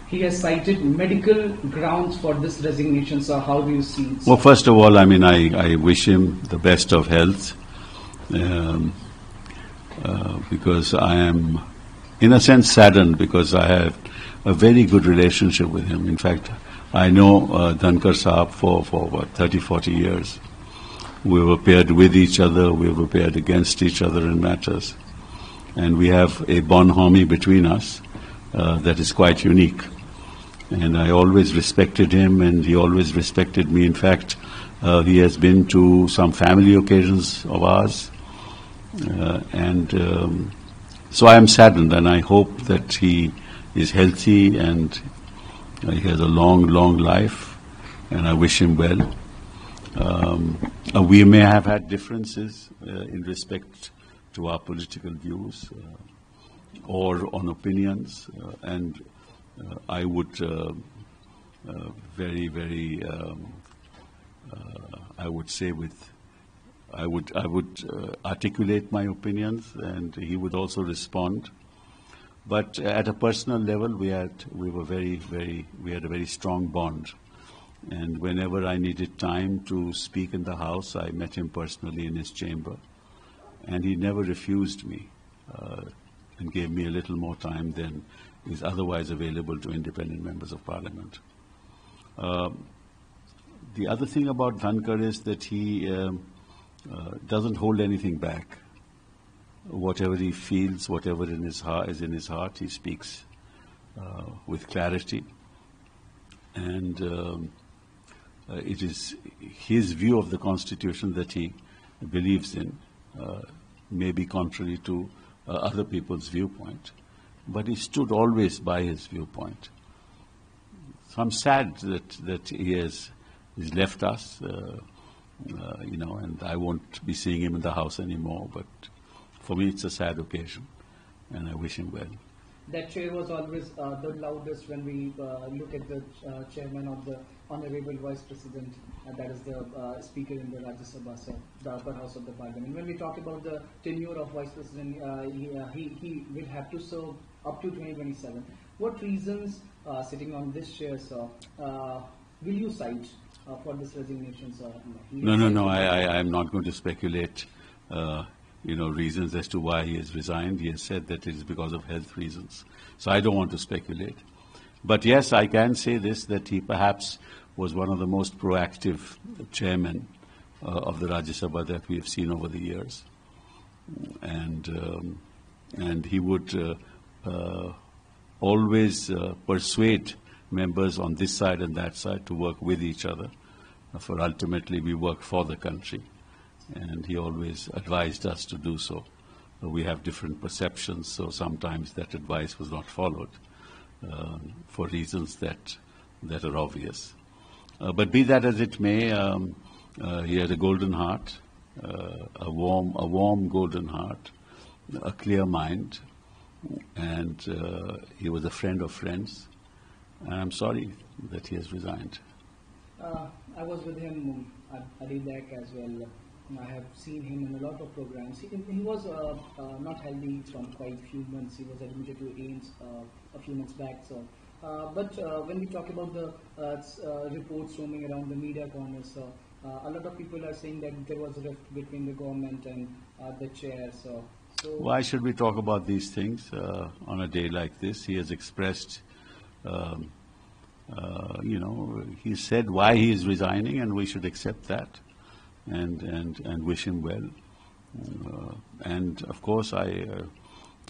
he has cited medical grounds for this resignation. So how do you see it? Well, first of all, I mean, I wish him the best of health, because I am, in a sense, saddened because I have a very good relationship with him. In fact, I know Dhankar Sahab for what, 30, 40 years. We've appeared with each other, we've appeared against each other in matters. And we have a bonhomie between us that is quite unique. And I always respected him, and he always respected me. In fact, he has been to some family occasions of ours. So I am saddened, and I hope that he is healthy and he has a long, long life, and I wish him well. We may have had differences in respect to our political views or on opinions, and I would I would say I would articulate my opinions, and he would also respond. But at a personal level, we had a very strong bond. And whenever I needed time to speak in the House, I met him personally in his chamber. And he never refused me and gave me a little more time than is otherwise available to independent members of Parliament. The other thing about Dhankar is that he doesn't hold anything back. Whatever he feels, whatever is in his heart, he speaks with clarity. And it is his view of the Constitution that he believes in, may be contrary to other people's viewpoint, but he stood always by his viewpoint. So I'm sad that he's left us, and I won't be seeing him in the House anymore, but for me it's a sad occasion, and I wish him well. That chair was always the loudest when we look at the chairman of the Honorable Vice President, that is the Speaker in the Rajya Sabha, sir, the upper house of the Parliament. When we talk about the tenure of Vice President, he will have to serve up to 2027. What reasons, sitting on this chair, sir, will you cite for this resignation, sir? No, I am not going to speculate reasons as to why he has resigned. He has said that it is because of health reasons. So I don't want to speculate. But yes, I can say this, that he perhaps was one of the most proactive chairmen of the Rajya Sabha that we have seen over the years. And he would always persuade members on this side and that side to work with each other, for ultimately we work for the country. And he always advised us to do so. We have different perceptions, so sometimes that advice was not followed for reasons that are obvious. But be that as it may, he had a golden heart, a warm golden heart, a clear mind, and he was a friend of friends. And I'm sorry that he has resigned. I was with him at ADIDAC as well. I have seen him in a lot of programs. He was not healthy from quite a few months. He was admitted to AIIMS a few months back. So, but when we talk about the reports roaming around the media corners, a lot of people are saying that there was a rift between the government and the chair. So why should we talk about these things on a day like this? He has expressed, he said why he is resigning, and we should accept that. And wish him well. And of course, I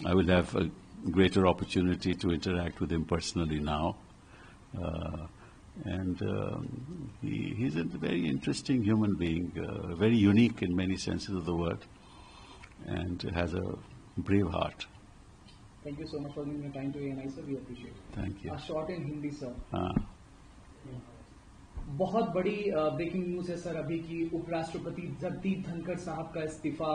will have a greater opportunity to interact with him personally now. He's a very interesting human being, very unique in many senses of the word, and has a brave heart. Thank you so much for giving your time to ANI, sir. We appreciate it. Thank you. A short in Hindi, sir. बहुत बड़ी breaking news है sir अभी की उपराष्ट्रपति जगदीप धनखड़ साहब का इस्तीफा।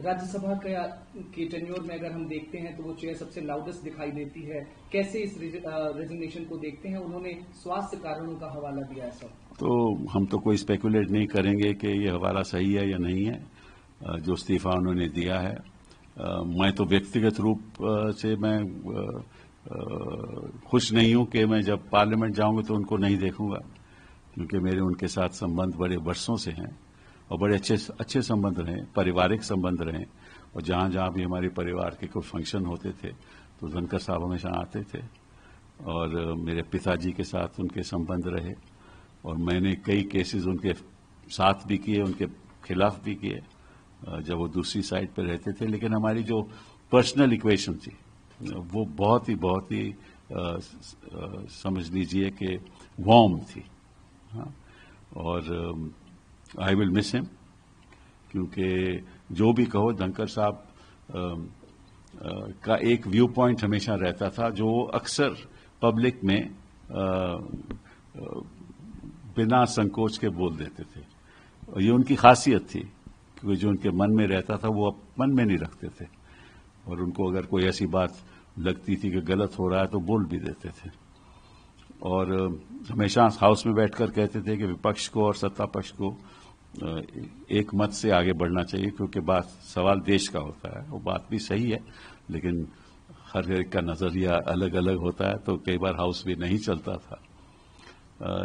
राज्यसभा के टेन्योर में अगर हम देखते हैं तो वो चेयर सबसे लाउडेस्ट दिखाई देती है। कैसे इस रेजिग्नेशन को देखते हैं? उन्होंने स्वास्थ्य कारणों का हवाला दिया है सर। तो हम तो कोई स्पेकुलेट नहीं करेंगे कि ये हवाला सही है या नहीं है, जो इस्तीफा उन्होंने दिया है। मैं तो व्यक्तिगत रूप से मैं खुश नहीं हूं कि मैं जब पार्लियामेंट जाऊंगा तो उनको नहीं देखूंगा, क्योंकि मेरे उनके साथ संबंध बड़े वर्षों से हैं और बड़े अच्छे संबंध रहे, पारिवारिक संबंध रहे। और जहां जहां भी हमारे परिवार के कोई फंक्शन होते थे तो धनखड़ साहब हमेशा आते थे। और मेरे पिताजी के साथ उनके संबंध रहे और मैंने कई केसेस उनके साथ भी किए, उनके खिलाफ भी किए जब वो दूसरी साइड पर रहते थे। लेकिन हमारी जो पर्सनल इक्वेशन थी वो बहुत ही समझ लीजिए कि वार्म थी। हाँ, और आई विल मिस हिम, क्योंकि जो भी कहो धनखड़ साहब का एक व्यू पॉइंट हमेशा रहता था जो अक्सर पब्लिक में बिना संकोच के बोल देते थे। और ये उनकी खासियत थी, क्योंकि जो उनके मन में रहता था वो मन में नहीं रखते थे। और उनको अगर कोई ऐसी बात लगती थी कि गलत हो रहा है तो बोल भी देते थे। और हमेशा हाउस में बैठकर कहते थे कि विपक्ष को और सत्ता पक्ष को एक मत से आगे बढ़ना चाहिए, क्योंकि सवाल देश का होता है। वो बात भी सही है, लेकिन हर एक का नजरिया अलग अलग होता है, तो कई बार हाउस भी नहीं चलता था।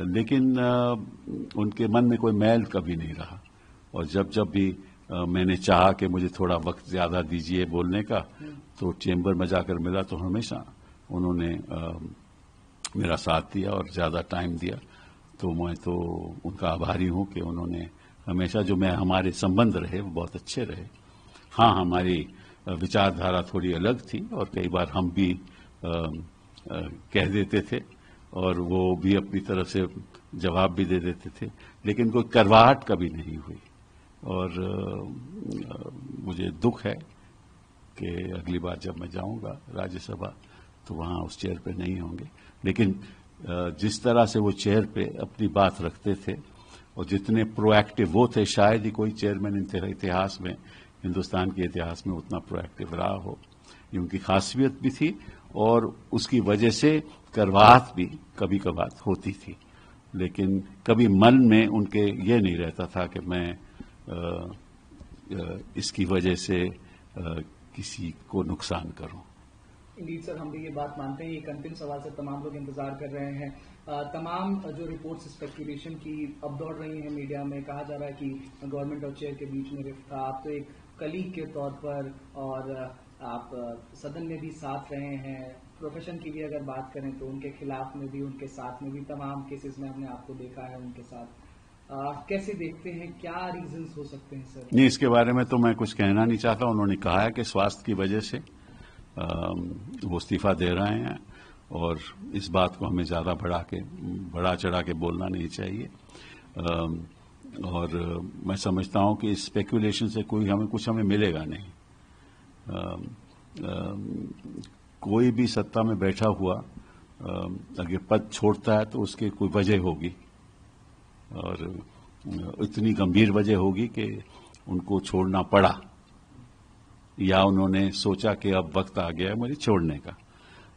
लेकिन उनके मन में कोई मैल कभी नहीं रहा। और जब भी मैंने चाहा कि मुझे थोड़ा वक्त ज्यादा दीजिए बोलने का, तो चेंबर में जाकर मिला तो हमेशा उन्होंने मेरा साथ दिया और ज्यादा टाइम दिया। तो मैं तो उनका आभारी हूं कि उन्होंने हमेशा जो हमारे संबंध रहे वो बहुत अच्छे रहे। हाँ, हमारी विचारधारा थोड़ी अलग थी और कई बार हम भी कह देते थे और वो भी अपनी तरफ से जवाब भी दे देते थे, लेकिन कोई करवाहट कभी नहीं हुई। और मुझे दुख है कि अगली बार जब मैं जाऊंगा राज्यसभा तो वहां उस चेयर पे नहीं होंगे। लेकिन जिस तरह से वो चेयर पे अपनी बात रखते थे और जितने प्रोएक्टिव वो थे, शायद ही कोई चेयरमैन इतिहास में, हिंदुस्तान के इतिहास में उतना प्रोएक्टिव रहा हो। ये उनकी खासियत भी थी और उसकी वजह से करवाहट भी कभी कभार होती थी, लेकिन कभी मन में उनके ये नहीं रहता था कि मैं इसकी वजह से किसी को नुकसान करूं। इंडीड सर, हम भी ये बात मानते हैं। एक अंतिम सवाल से तमाम लोग इंतजार कर रहे हैं। तमाम जो रिपोर्ट्स स्पेकुलेशन की अब दौड़ रही हैं मीडिया में, कहा जा रहा है कि गवर्नमेंट और चेयर के बीच में रिफ्ट था। आप तो एक कलीग के तौर पर और आप सदन में भी साथ रहे हैं, प्रोफेशन की भी अगर बात करें तो उनके खिलाफ में भी उनके साथ में भी तमाम केसेस में हमने आपको देखा है उनके साथ। कैसे देखते हैं, क्या रीजंस हो सकते हैं सर? नहीं, इसके बारे में तो मैं कुछ कहना नहीं चाहता। उन्होंने कहा है कि स्वास्थ्य की वजह से वो इस्तीफा दे रहे हैं और इस बात को हमें ज्यादा बढ़ा चढ़ा के बोलना नहीं चाहिए। और मैं समझता हूं कि इस स्पेकुलेशन से कुछ हमें मिलेगा नहीं। कोई भी सत्ता में बैठा हुआ अगर पद छोड़ता है तो उसकी कोई वजह होगी और इतनी गंभीर वजह होगी कि उनको छोड़ना पड़ा, या उन्होंने सोचा कि अब वक्त आ गया है मुझे छोड़ने का।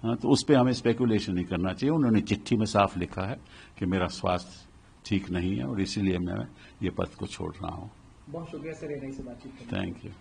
हाँ, तो उस पर हमें स्पेकुलेशन नहीं करना चाहिए। उन्होंने चिट्ठी में साफ लिखा है कि मेरा स्वास्थ्य ठीक नहीं है और इसीलिए मैं ये पद को छोड़ रहा हूँ। बहुत शुक्रिया सर, ये नई से बातचीत। Thank you.